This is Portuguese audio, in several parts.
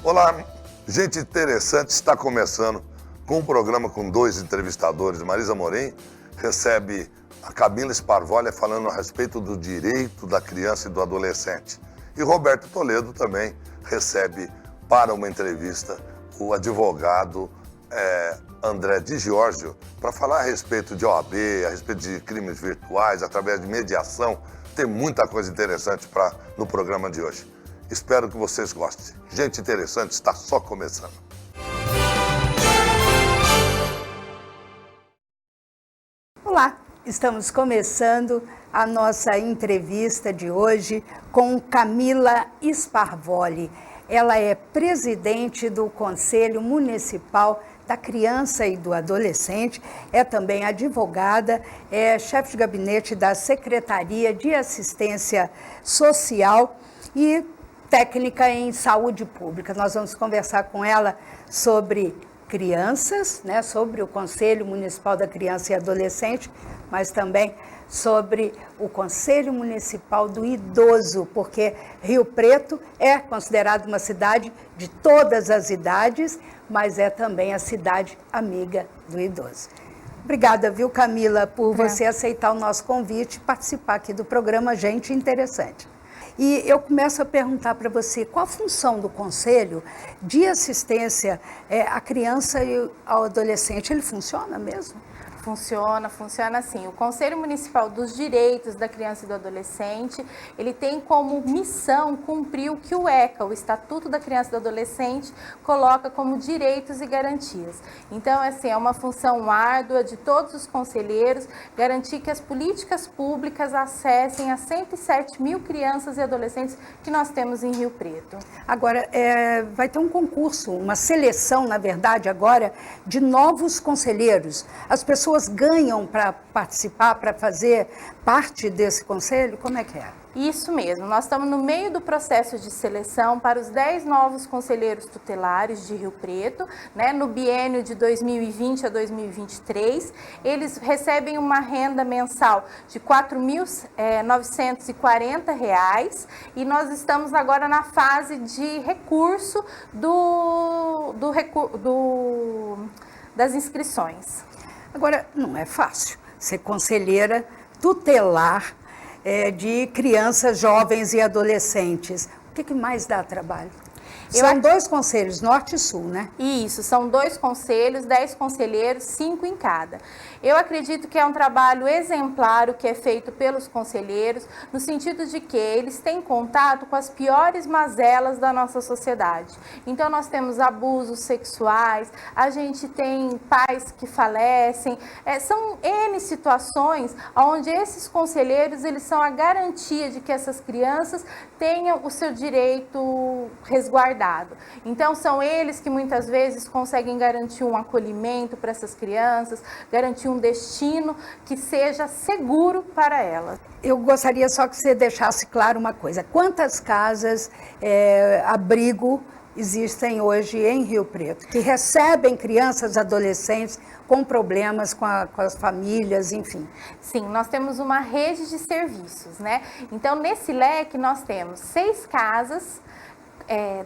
Olá, gente interessante, está começando com um programa com dois entrevistadores. Marisa Morim recebe a Camila Sparvoli falando a respeito do direito da criança e do adolescente. E Roberto Toledo também recebe para uma entrevista o advogado André Di Giorgio para falar a respeito de OAB, a respeito de crimes virtuais, através de mediação. Tem muita coisa interessante no programa de hoje. Espero que vocês gostem. Gente interessante, está só começando. Olá, estamos começando a nossa entrevista de hoje com Camila Sparvoli. Ela é presidente do Conselho Municipal da Criança e do Adolescente, é também advogada, é chefe de gabinete da Secretaria de Assistência Social e técnica em saúde pública. Nós vamos conversar com ela sobre crianças, né, sobre o Conselho Municipal da Criança e Adolescente, mas também sobre o Conselho Municipal do Idoso, porque Rio Preto é considerado uma cidade de todas as idades, mas é também a cidade amiga do idoso. Obrigada, viu, Camila, por você aceitar o nosso convite e participar aqui do programa Gente Interessante. E eu começo a perguntar para você, qual a função do Conselho de Assistência à Criança e ao Adolescente? Ele funciona mesmo? Funciona assim. O Conselho Municipal dos Direitos da Criança e do Adolescente, ele tem como missão cumprir o que o ECA, o Estatuto da Criança e do Adolescente, coloca como direitos e garantias. Então, assim, é uma função árdua de todos os conselheiros garantir que as políticas públicas acessem as 107 mil crianças e adolescentes que nós temos em Rio Preto. Agora, vai ter um concurso, uma seleção, na verdade, agora, de novos conselheiros. As pessoas ganham para participar, para fazer parte desse conselho? Como é que é? Isso mesmo, nós estamos no meio do processo de seleção para os 10 novos conselheiros tutelares de Rio Preto, né, no biênio de 2020 a 2023. Eles recebem uma renda mensal de R$ 4.940 e nós estamos agora na fase de recurso das inscrições. Agora, não é fácil ser conselheira tutelar de crianças, jovens e adolescentes. O que mais dá trabalho? São dois conselhos, Norte e Sul, né? Isso, são 2 conselhos, 10 conselheiros, 5 em cada. Eu acredito que é um trabalho exemplar o que é feito pelos conselheiros, no sentido de que eles têm contato com as piores mazelas da nossa sociedade. Então, nós temos abusos sexuais, a gente tem pais que falecem, são N situações onde esses conselheiros, eles são a garantia de que essas crianças tenham o seu direito resguardado. Então, são eles que muitas vezes conseguem garantir um acolhimento para essas crianças, garantir um destino que seja seguro para elas. Eu gostaria só que você deixasse claro uma coisa. Quantas casas, abrigo, existem hoje em Rio Preto, que recebem crianças, adolescentes com problemas com as famílias, enfim? Sim, nós temos uma rede de serviços, né? Então, nesse leque, nós temos 6 casas,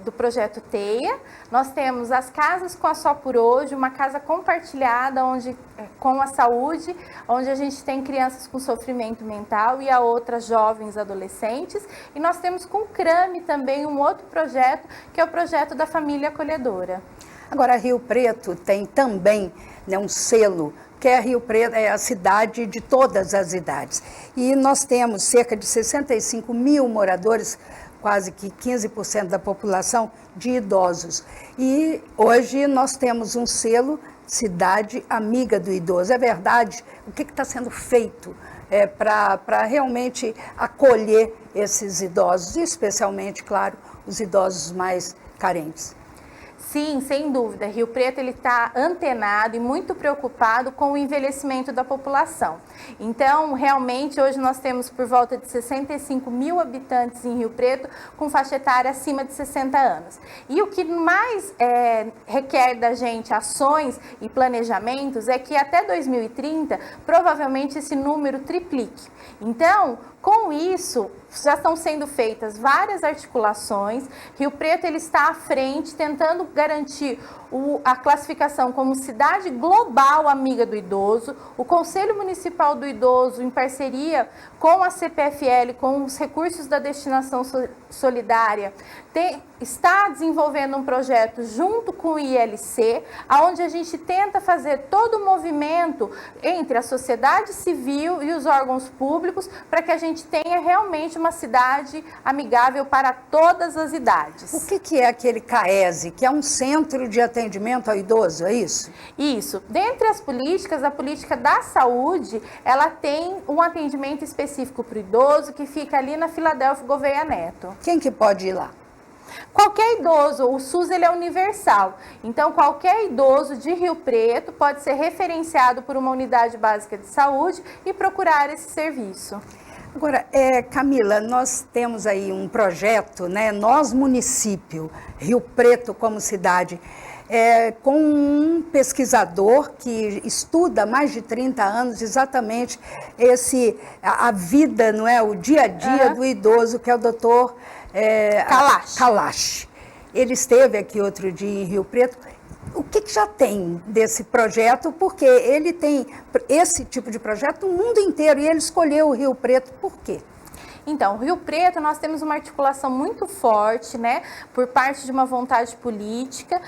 do projeto TEIA, nós temos as casas com a Só por Hoje, uma casa compartilhada com a saúde, onde a gente tem crianças com sofrimento mental e a outra jovens adolescentes, e nós temos com o CRAME também um outro projeto, que é o projeto da Família Acolhedora. Agora, Rio Preto tem também, né, um selo, que é Rio Preto, é a cidade de todas as idades. E nós temos cerca de 65 mil moradores, quase que 15% da população de idosos. E hoje nós temos um selo Cidade Amiga do Idoso. É verdade? O que está sendo feito para realmente acolher esses idosos, e especialmente, claro, os idosos mais carentes? Sim, sem dúvida. Rio Preto ele está antenado e muito preocupado com o envelhecimento da população. Então, realmente, hoje nós temos por volta de 65 mil habitantes em Rio Preto com faixa etária acima de 60 anos. E o que mais requer da gente ações e planejamentos é que até 2030, provavelmente esse número triplique. Então, com isso, já estão sendo feitas várias articulações. Rio Preto ele está à frente, tentando garantir a classificação como cidade global amiga do idoso. O Conselho Municipal do Idoso, em parceria com a CPFL, com os recursos da Destinação Solidária, está desenvolvendo um projeto junto com o ILC, onde a gente tenta fazer todo o movimento entre a sociedade civil e os órgãos públicos para que a gente tenha realmente uma cidade amigável para todas as idades. O que é aquele CAESE, que é um centro de atendimento ao idoso, é isso? Isso. Dentre as políticas, a política da saúde, ela tem um atendimento específico para o idoso que fica ali na Filadélfia Gouveia Neto. Quem que pode ir lá? Qualquer idoso, o SUS ele é universal, então qualquer idoso de Rio Preto pode ser referenciado por uma unidade básica de saúde e procurar esse serviço. Agora, Camila, nós temos aí um projeto, né? Nós, município, Rio Preto como cidade, com um pesquisador que estuda há mais de 30 anos exatamente a vida, não é? O dia a dia do idoso, que é o doutor Kalash. Ele esteve aqui outro dia em Rio Preto. O que já tem desse projeto? Porque ele tem esse tipo de projeto no mundo inteiro e ele escolheu o Rio Preto. Por quê? Então, Rio Preto, nós temos uma articulação muito forte, né, por parte de uma vontade política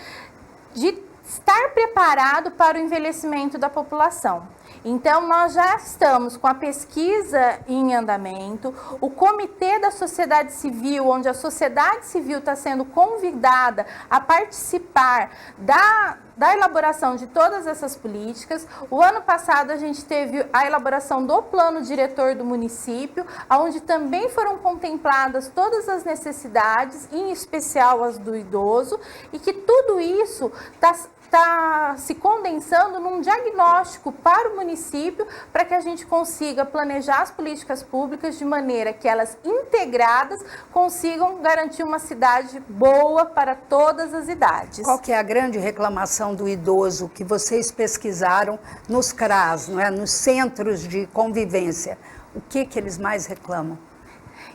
de estar preparado para o envelhecimento da população. Então, nós já estamos com a pesquisa em andamento, o Comitê da Sociedade Civil, onde a sociedade civil está sendo convidada a participar da elaboração de todas essas políticas. O ano passado, a gente teve a elaboração do plano diretor do município, onde também foram contempladas todas as necessidades, em especial as do idoso, e que tudo isso está se condensando num diagnóstico para o município, para que a gente consiga planejar as políticas públicas de maneira que elas integradas consigam garantir uma cidade boa para todas as idades. Qual que é a grande reclamação do idoso que vocês pesquisaram nos CRAS, não é? Nos centros de convivência? O que eles mais reclamam?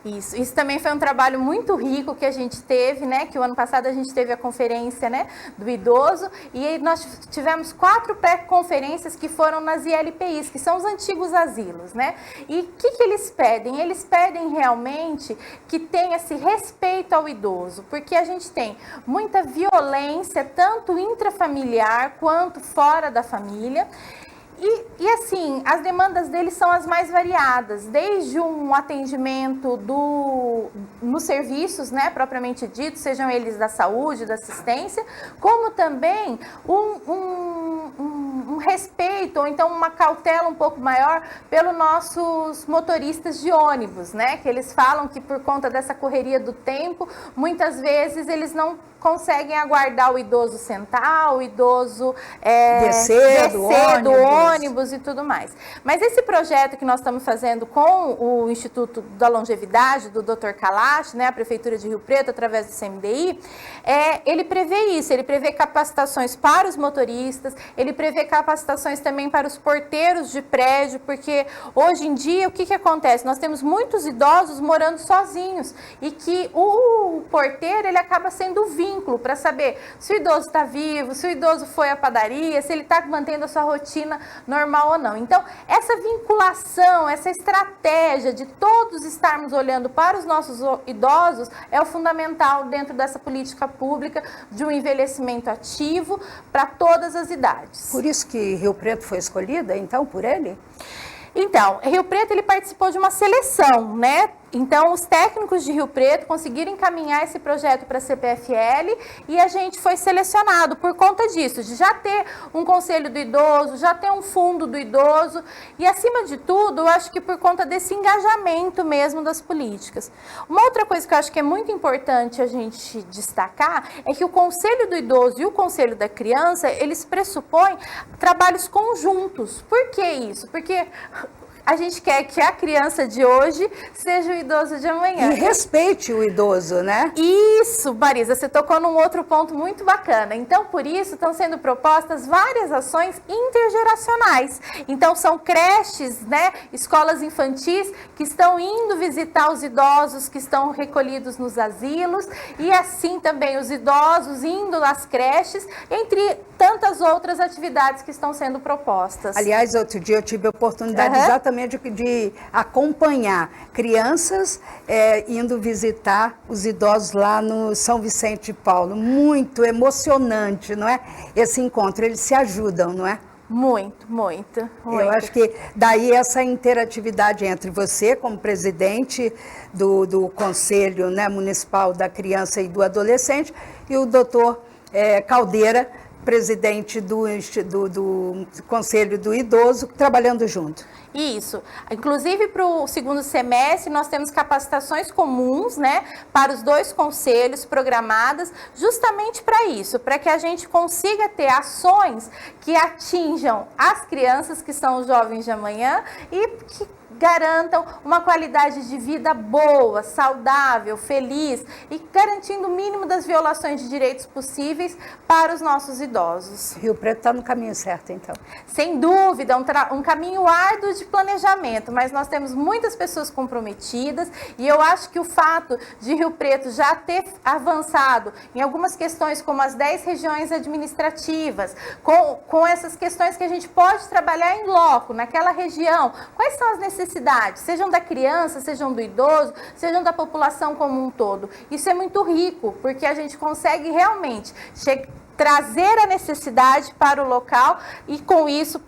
Isso também foi um trabalho muito rico que a gente teve, né? Que o ano passado a gente teve a conferência, né, do idoso, e aí nós tivemos 4 pré-conferências que foram nas ILPIs, que são os antigos asilos, né? E o que eles pedem? Eles pedem realmente que tenha esse respeito ao idoso, porque a gente tem muita violência, tanto intrafamiliar quanto fora da família. E assim, as demandas deles são as mais variadas, desde um atendimento nos serviços, né, propriamente dito, sejam eles da saúde, da assistência, como também um respeito, ou então uma cautela um pouco maior pelos nossos motoristas de ônibus, né, que eles falam que por conta dessa correria do tempo, muitas vezes eles não conseguem aguardar o idoso sentar, o idoso descer do ônibus e tudo mais. Mas esse projeto que nós estamos fazendo com o Instituto da Longevidade, do Dr. Kalash, né, a Prefeitura de Rio Preto, através do CMDI, ele prevê isso, ele prevê capacitações para os motoristas, ele prevê capacitações também para os porteiros de prédio, porque hoje em dia, o que acontece? Nós temos muitos idosos morando sozinhos e que o porteiro, ele acaba sendo o vínculo para saber se o idoso está vivo, se o idoso foi à padaria, se ele está mantendo a sua rotina normal ou não. Então, essa vinculação, essa estratégia de todos estarmos olhando para os nossos idosos é o fundamental dentro dessa política pública de um envelhecimento ativo para todas as idades. Por isso que Rio Preto foi escolhida, então, por ele? Então, Rio Preto ele participou de uma seleção, né? Então, os técnicos de Rio Preto conseguiram encaminhar esse projeto para a CPFL e a gente foi selecionado por conta disso, de já ter um conselho do idoso, já ter um fundo do idoso e, acima de tudo, eu acho que por conta desse engajamento mesmo das políticas. Uma outra coisa que eu acho que é muito importante a gente destacar é que o conselho do idoso e o conselho da criança, eles pressupõem trabalhos conjuntos. Por que isso? Porque a gente quer que a criança de hoje seja o idoso de amanhã. E respeite o idoso, né? Isso, Marisa, você tocou num outro ponto muito bacana. Então, por isso, estão sendo propostas várias ações intergeracionais. Então, são creches, né, escolas infantis que estão indo visitar os idosos que estão recolhidos nos asilos e assim também os idosos indo às creches, entre tantas outras atividades que estão sendo propostas. Aliás, outro dia eu tive a oportunidade exatamente de acompanhar crianças indo visitar os idosos lá no São Vicente de Paulo. Muito emocionante, não é? Esse encontro, eles se ajudam, não é? Muito, muito, muito. Eu acho que daí essa interatividade entre você, como presidente do Conselho, né, Municipal da Criança e do Adolescente, e o doutor Caldeira, presidente do Conselho do Idoso, trabalhando junto. Isso. Inclusive, para o segundo semestre, nós temos capacitações comuns, né, para os dois conselhos programadas, justamente para isso, para que a gente consiga ter ações que atinjam as crianças, que são os jovens de amanhã, e que garantam uma qualidade de vida boa, saudável, feliz e garantindo o mínimo das violações de direitos possíveis para os nossos idosos. Rio Preto está no caminho certo, então. Sem dúvida, um caminho árduo de planejamento, mas nós temos muitas pessoas comprometidas e eu acho que o fato de Rio Preto já ter avançado em algumas questões como as 10 regiões administrativas, com essas questões que a gente pode trabalhar em loco, naquela região, quais são as necessidades, sejam da criança, sejam do idoso, sejam da população como um todo. Isso é muito rico, porque a gente consegue realmente trazer a necessidade para o local e, com isso,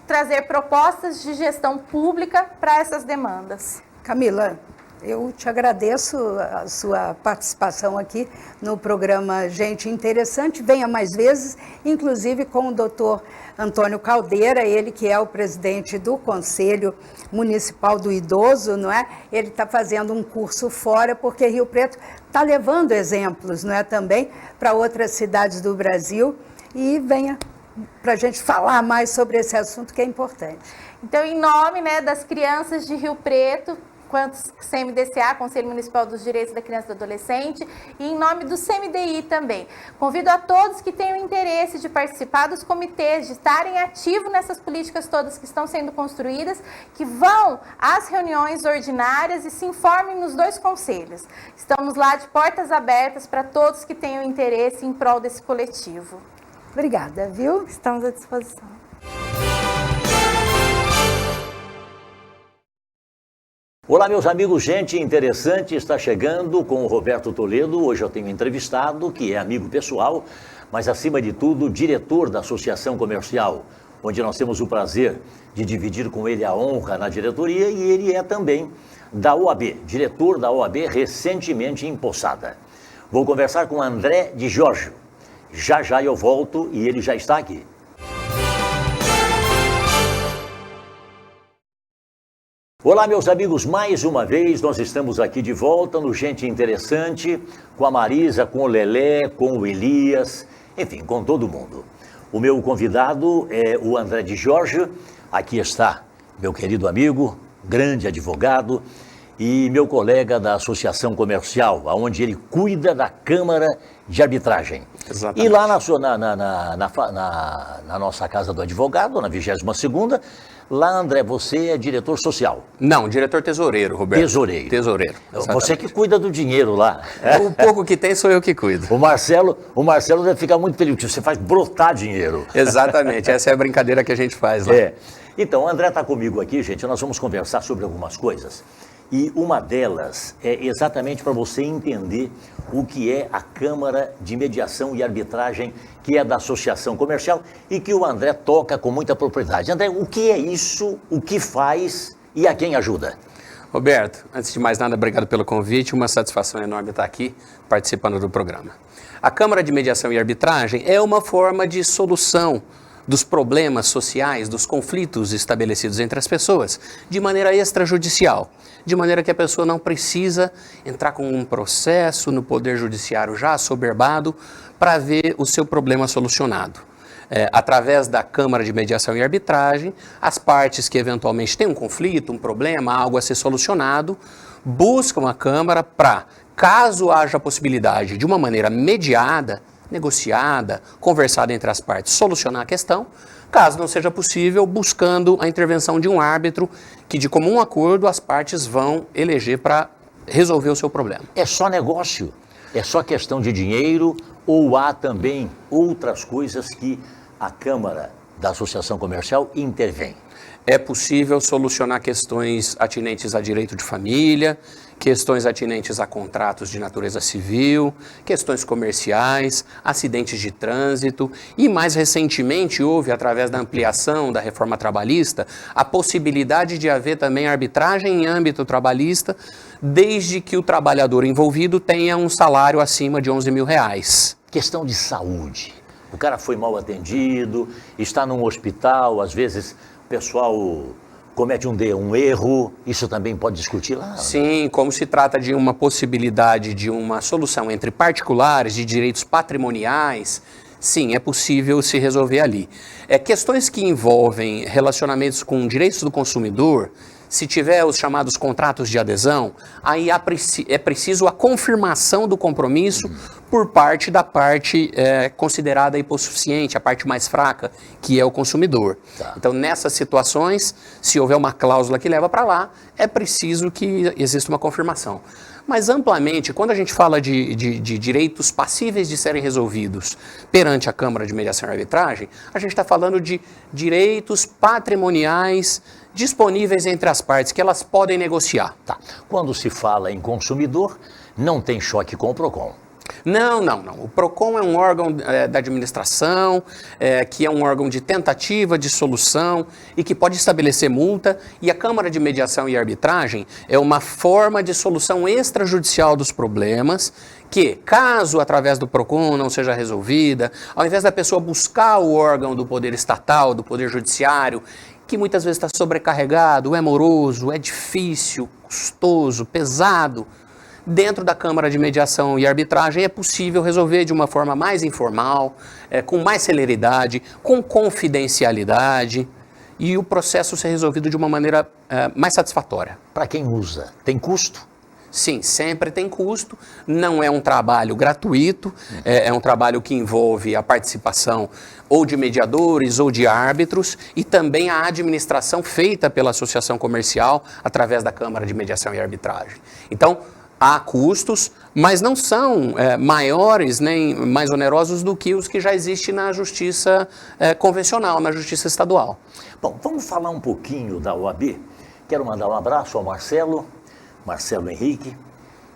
trazer propostas de gestão pública para essas demandas. Camila, eu te agradeço a sua participação aqui no programa Gente Interessante. Venha mais vezes, inclusive com o doutor Antônio Caldeira, ele que é o presidente do Conselho Municipal do Idoso, não é? Ele está fazendo um curso fora, porque Rio Preto está levando exemplos, não é, também para outras cidades do Brasil. E venha para a gente falar mais sobre esse assunto que é importante. Então, em nome, né, das crianças de Rio Preto, quanto CMDCA, Conselho Municipal dos Direitos da Criança e do Adolescente, e em nome do CMDI também. Convido a todos que tenham interesse de participar dos comitês, de estarem ativos nessas políticas todas que estão sendo construídas, que vão às reuniões ordinárias e se informem nos dois conselhos. Estamos lá de portas abertas para todos que tenham interesse em prol desse coletivo. Obrigada, viu? Estamos à disposição. Olá, meus amigos, Gente Interessante está chegando com o Roberto Toledo. Hoje eu tenho entrevistado, que é amigo pessoal, mas acima de tudo, diretor da Associação Comercial, onde nós temos o prazer de dividir com ele a honra na diretoria, e ele é também da OAB, diretor da OAB recentemente empossada. Vou conversar com André de Giorgio. Já já eu volto e ele já está aqui. Olá, meus amigos, mais uma vez nós estamos aqui de volta no Gente Interessante, com a Marisa, com o Lelé, com o Elias, enfim, com todo mundo. O meu convidado é o André de Giorgio. Aqui está meu querido amigo, grande advogado e meu colega da Associação Comercial, onde ele cuida da Câmara de Arbitragem. Exatamente. E lá na nossa Casa do Advogado, na 22ª, lá, André, você é diretor social. Não, diretor tesoureiro, Roberto. Tesoureiro. Tesoureiro. Você que cuida do dinheiro lá. O pouco que tem sou eu que cuido. O Marcelo deve ficar muito feliz, você faz brotar dinheiro. Exatamente, essa é a brincadeira que a gente faz lá. É. Então, o André está comigo aqui, gente, nós vamos conversar sobre algumas coisas. E uma delas é exatamente para você entender o que é a Câmara de Mediação e Arbitragem, que é da Associação Comercial e que o André toca com muita propriedade. André, o que é isso, o que faz e a quem ajuda? Roberto, antes de mais nada, obrigado pelo convite, uma satisfação enorme estar aqui participando do programa. A Câmara de Mediação e Arbitragem é uma forma de solução dos problemas sociais, dos conflitos estabelecidos entre as pessoas, de maneira extrajudicial, de maneira que a pessoa não precisa entrar com um processo no Poder Judiciário já assoberbado para ver o seu problema solucionado. Através da Câmara de Mediação e Arbitragem, as partes que eventualmente têm um conflito, um problema, algo a ser solucionado, buscam a Câmara para, caso haja a possibilidade de uma maneira mediada, negociada, conversada entre as partes, solucionar a questão, caso não seja possível, buscando a intervenção de um árbitro que, de comum acordo, as partes vão eleger para resolver o seu problema. É só negócio? É só questão de dinheiro ou há também outras coisas que a Câmara da Associação Comercial intervém? É possível solucionar questões atinentes a direito de família, questões atinentes a contratos de natureza civil, questões comerciais, acidentes de trânsito e, mais recentemente, houve, através da ampliação da reforma trabalhista, a possibilidade de haver também arbitragem em âmbito trabalhista, desde que o trabalhador envolvido tenha um salário acima de R$11 mil. Questão de saúde. O cara foi mal atendido, está num hospital, às vezes o pessoal comete um erro, isso também pode discutir lá? Sim, como se trata de uma possibilidade de uma solução entre particulares, de direitos patrimoniais, sim, é possível se resolver ali. Questões que envolvem relacionamentos com direitos do consumidor, se tiver os chamados contratos de adesão, aí é preciso a confirmação do compromisso por parte da parte considerada hipossuficiente, a parte mais fraca, que é o consumidor. Tá. Então, nessas situações, se houver uma cláusula que leva para lá, é preciso que exista uma confirmação. Mas, amplamente, quando a gente fala de direitos passíveis de serem resolvidos perante a Câmara de Mediação e Arbitragem, a gente está falando de direitos patrimoniais disponíveis entre as partes, que elas podem negociar. Tá. Quando se fala em consumidor, não tem choque com o PROCON. Não. O PROCON é um órgão da administração, que é um órgão de tentativa de solução e que pode estabelecer multa, e a Câmara de Mediação e Arbitragem é uma forma de solução extrajudicial dos problemas que, caso através do PROCON não seja resolvida, ao invés da pessoa buscar o órgão do Poder Estatal, do Poder Judiciário, que muitas vezes está sobrecarregado, é moroso, é difícil, custoso, pesado, dentro da Câmara de Mediação e Arbitragem é possível resolver de uma forma mais informal, com mais celeridade, com confidencialidade e o processo ser resolvido de uma maneira mais satisfatória. Para quem usa, tem custo? Sim, sempre tem custo, não é um trabalho gratuito, é um trabalho que envolve a participação ou de mediadores ou de árbitros e também a administração feita pela Associação Comercial através da Câmara de Mediação e Arbitragem. Então, há custos, mas não são maiores nem mais onerosos do que os que já existem na justiça convencional, na justiça estadual. Bom, vamos falar um pouquinho da OAB. Quero mandar um abraço ao Marcelo Henrique.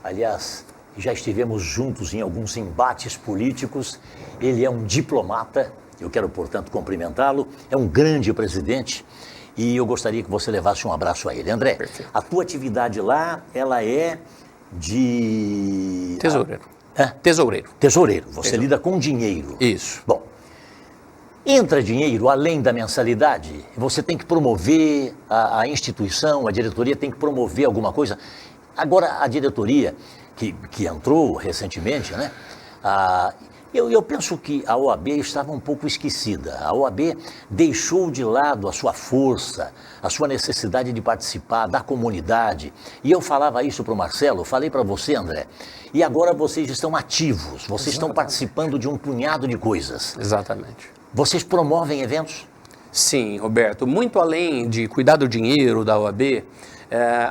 Aliás, já estivemos juntos em alguns embates políticos. Ele é um diplomata, eu quero, portanto, cumprimentá-lo. É um grande presidente e eu gostaria que você levasse um abraço a ele. André, perfeito. A tua atividade lá, ela é de... Tesoureiro. Tesoureiro. Você lida com dinheiro. Isso. Bom, entra dinheiro além da mensalidade? Você tem que promover, a instituição, a diretoria tem que promover alguma coisa? Agora, a diretoria que entrou recentemente, né? Eu penso que a OAB estava um pouco esquecida. A OAB deixou de lado a sua força, a sua necessidade de participar da comunidade. E eu falava isso para o Marcelo, falei para você, André. E agora vocês estão ativos, vocês estão participando de um punhado de coisas. Exatamente. Vocês promovem eventos? Sim, Roberto. Muito além de cuidar do dinheiro da OAB,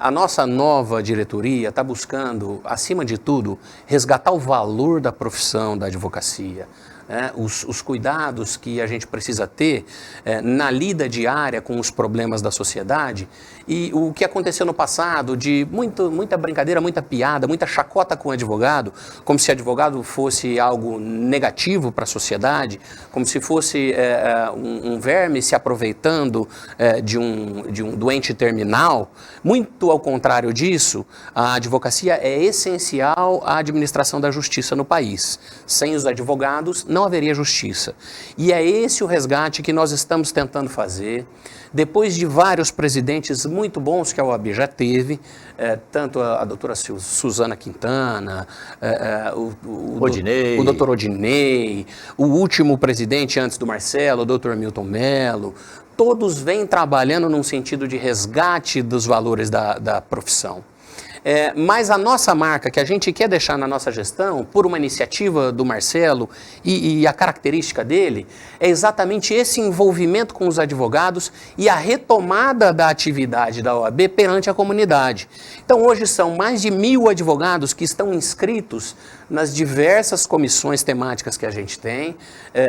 a nossa nova diretoria está buscando, acima de tudo, resgatar o valor da profissão da advocacia, os cuidados que a gente precisa ter na lida diária com os problemas da sociedade e o que aconteceu no passado de muita brincadeira, muita piada, muita chacota com o advogado, como se advogado fosse algo negativo para a sociedade, como se fosse um verme se aproveitando de um doente terminal. Muito ao contrário disso, a advocacia é essencial à administração da justiça no país. Sem os advogados, não haveria justiça. E é esse o resgate que nós estamos tentando fazer. Depois de vários presidentes muito bons que a OAB já teve, tanto a doutora Suzana Quintana, o doutor Odinei, o último presidente antes do Marcelo, o doutor Milton Mello, todos vêm trabalhando num sentido de resgate dos valores da profissão. Mas a nossa marca, que a gente quer deixar na nossa gestão, por uma iniciativa do Marcelo e a característica dele, é exatamente esse envolvimento com os advogados e a retomada da atividade da OAB perante a comunidade. Então, hoje são mais de 1.000 advogados que estão inscritos nas diversas comissões temáticas que a gente tem.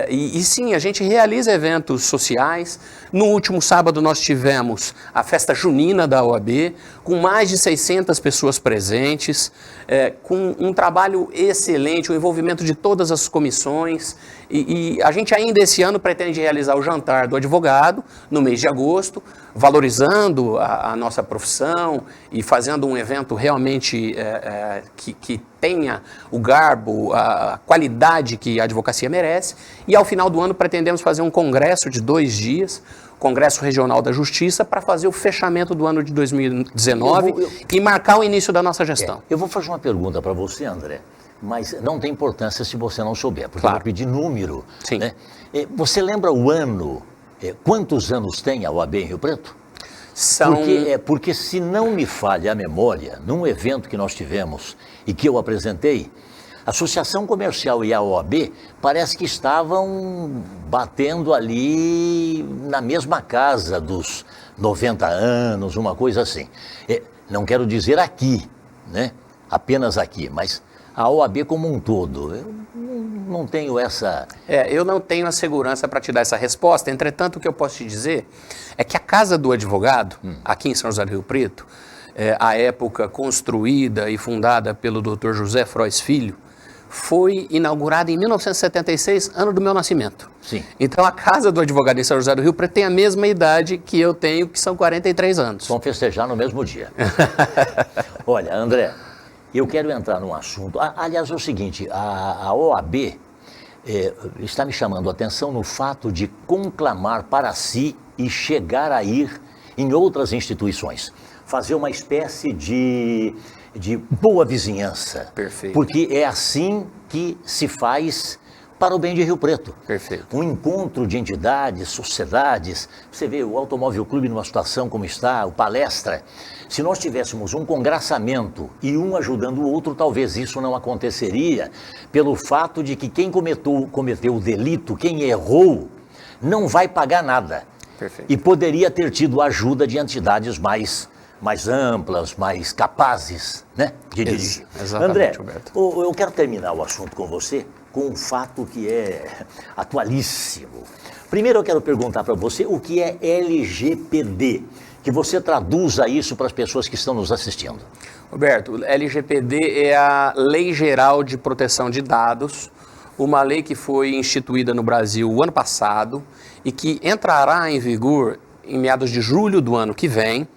E sim, a gente realiza eventos sociais. No último sábado nós tivemos a festa junina da OAB, com mais de 600 pessoas presentes, com um trabalho excelente, o envolvimento de todas as comissões. E a gente ainda esse ano pretende realizar o jantar do advogado no mês de agosto, valorizando a nossa profissão e fazendo um evento realmente que tenha o garbo, a qualidade que a advocacia merece. E ao final do ano pretendemos fazer um congresso de 2 dias, Congresso Regional da Justiça, para fazer o fechamento do ano de 2019 e marcar o início da nossa gestão. Eu vou fazer uma pergunta para você, André, mas não tem importância se você não souber, porque Claro. eu vou pedir número. Sim. Né? Você lembra o ano, quantos anos tem a OAB em Rio Preto? São... Porque se não me falha a memória, num evento que nós tivemos e que eu apresentei, a Associação Comercial e a OAB parece que estavam batendo ali na mesma casa dos 90 anos, uma coisa assim. Não quero dizer aqui, né? Apenas aqui, mas a OAB como um todo. Eu não tenho essa... eu não tenho a segurança para te dar essa resposta. Entretanto, o que eu posso te dizer é que a Casa do Advogado, aqui em São José do Rio Preto, à época construída e fundada pelo Dr. José Frois Filho, foi inaugurada em 1976, ano do meu nascimento. Sim. Então, a Casa do Advogado em São José do Rio Preto tem a mesma idade que eu tenho, que são 43 anos. Vão festejar no mesmo dia. Olha, André, eu quero entrar num assunto. Aliás, é o seguinte, a OAB está me chamando a atenção no fato de conclamar para si e chegar a ir em outras instituições. Fazer uma espécie de boa vizinhança. Perfeito. Porque é assim que se faz para o bem de Rio Preto. Perfeito. Um encontro de entidades, sociedades. Você vê o Automóvel Clube numa situação como está, o Palestra. Se nós tivéssemos um congraçamento e um ajudando o outro, talvez isso não aconteceria, pelo fato de que quem cometeu o delito, quem errou, não vai pagar nada. Perfeito. E poderia ter tido a ajuda de entidades mais amplas, mais capazes, né, de dirigir. Exatamente, André, Roberto. eu quero terminar o assunto com você com um fato que é atualíssimo. Primeiro eu quero perguntar para você o que é LGPD, que você traduza isso para as pessoas que estão nos assistindo. Roberto, LGPD é a Lei Geral de Proteção de Dados, uma lei que foi instituída no Brasil o ano passado e que entrará em vigor em meados de julho do ano que vem,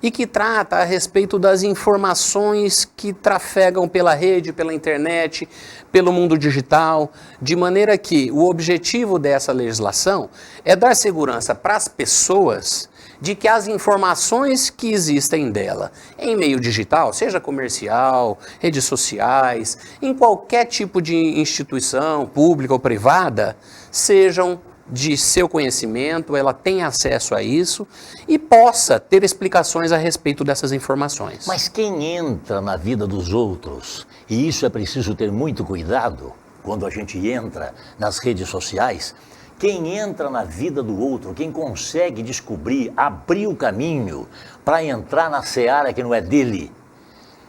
e que trata a respeito das informações que trafegam pela rede, pela internet, pelo mundo digital, de maneira que o objetivo dessa legislação é dar segurança para as pessoas de que as informações que existem dela em meio digital, seja comercial, redes sociais, em qualquer tipo de instituição pública ou privada, sejam de seu conhecimento, ela tenha acesso a isso e possa ter explicações a respeito dessas informações. Mas quem entra na vida dos outros, e isso é preciso ter muito cuidado quando a gente entra nas redes sociais, quem entra na vida do outro, quem consegue descobrir, abrir o caminho para entrar na seara que não é dele,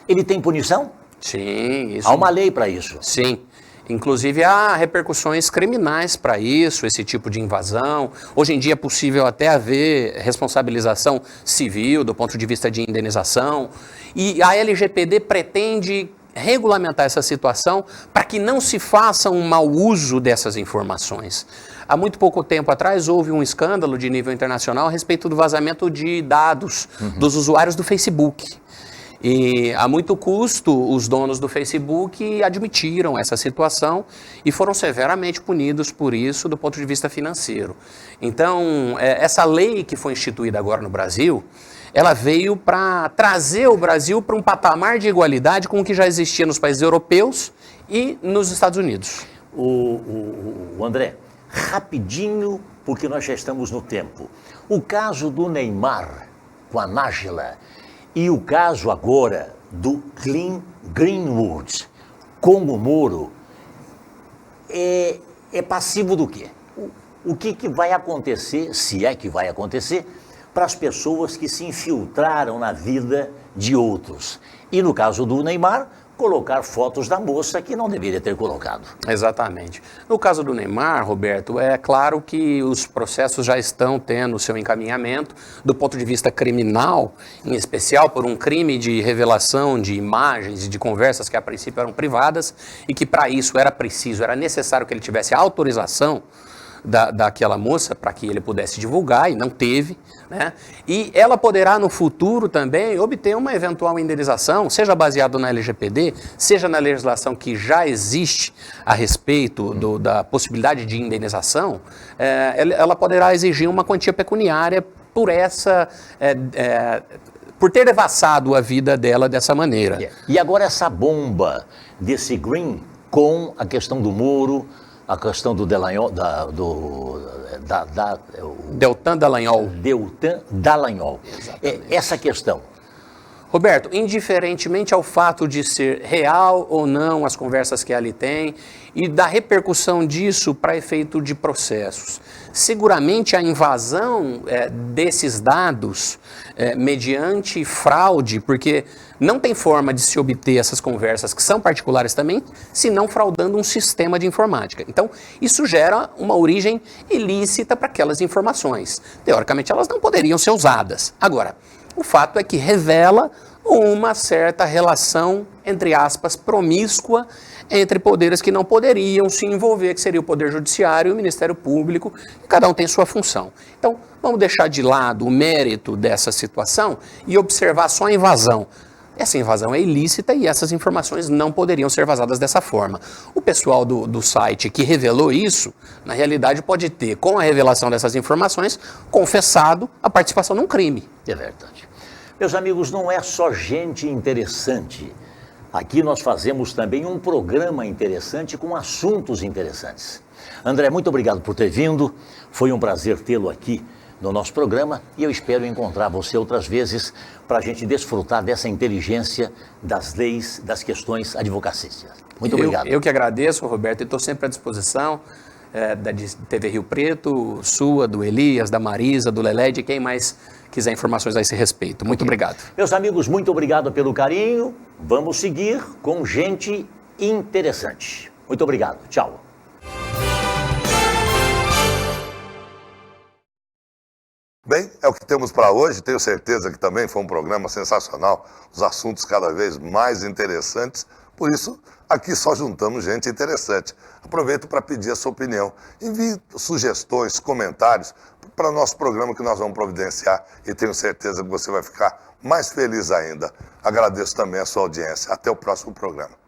ele tem punição? Sim, isso. Há uma lei para isso. Sim. Inclusive há repercussões criminais para isso, esse tipo de invasão. Hoje em dia é possível até haver responsabilização civil do ponto de vista de indenização. E a LGPD pretende regulamentar essa situação para que não se faça um mau uso dessas informações. Há muito pouco tempo atrás houve um escândalo de nível internacional a respeito do vazamento de dados dos usuários do Facebook. E a muito custo, os donos do Facebook admitiram essa situação e foram severamente punidos por isso do ponto de vista financeiro. Então, essa lei que foi instituída agora no Brasil, ela veio para trazer o Brasil para um patamar de igualdade com o que já existia nos países europeus e nos Estados Unidos. O André, rapidinho, porque nós já estamos no tempo. O caso do Neymar com a Nájila e o caso agora do Greenwood com o Moro é passivo do quê? O que vai acontecer, se é que vai acontecer, para as pessoas que se infiltraram na vida de outros? E no caso do Neymar, colocar fotos da moça que não deveria ter colocado. Exatamente. No caso do Neymar, Roberto, é claro que os processos já estão tendo seu encaminhamento do ponto de vista criminal, em especial por um crime de revelação de imagens e de conversas que a princípio eram privadas e que para isso era necessário que ele tivesse a autorização daquela moça para que ele pudesse divulgar, e não teve, né? E ela poderá no futuro também obter uma eventual indenização, seja baseado na LGPD, seja na legislação que já existe a respeito da possibilidade de indenização, ela poderá exigir uma quantia pecuniária por ter devassado a vida dela dessa maneira. E agora essa bomba desse Green com a questão do Moro, a questão do Deltan Dallagnol. Deltan Dallagnol. Essa questão. Roberto, indiferentemente ao fato de ser real ou não as conversas que ali tem e da repercussão disso para efeito de processos, seguramente a invasão desses dados mediante fraude, porque não tem forma de se obter essas conversas que são particulares também, se não fraudando um sistema de informática. Então, isso gera uma origem ilícita para aquelas informações. Teoricamente, elas não poderiam ser usadas. Agora, o fato é que revela uma certa relação, entre aspas, promíscua entre poderes que não poderiam se envolver, que seria o Poder Judiciário e o Ministério Público, e cada um tem sua função. Então, vamos deixar de lado o mérito dessa situação e observar só a invasão. Essa invasão é ilícita e essas informações não poderiam ser vazadas dessa forma. O pessoal do site que revelou isso, na realidade pode ter, com a revelação dessas informações, confessado a participação num crime. É verdade. Meus amigos, não é só gente interessante. Aqui nós fazemos também um programa interessante com assuntos interessantes. André, muito obrigado por ter vindo. Foi um prazer tê-lo aqui no nosso programa e eu espero encontrar você outras vezes para a gente desfrutar dessa inteligência das leis, das questões advocatícias. Muito obrigado. Eu que agradeço, Roberto, e estou sempre à disposição da TV Rio Preto, sua, do Elias, da Marisa, do Lelé, de quem mais quiser informações a esse respeito. Muito obrigado. Meus amigos, muito obrigado pelo carinho. Vamos seguir com gente interessante. Muito obrigado. Tchau. Bem, é o que temos para hoje. Tenho certeza que também foi um programa sensacional. Os assuntos cada vez mais interessantes. Por isso, aqui só juntamos gente interessante. Aproveito para pedir a sua opinião. Envie sugestões, comentários para o nosso programa que nós vamos providenciar e tenho certeza que você vai ficar mais feliz ainda. Agradeço também a sua audiência. Até o próximo programa.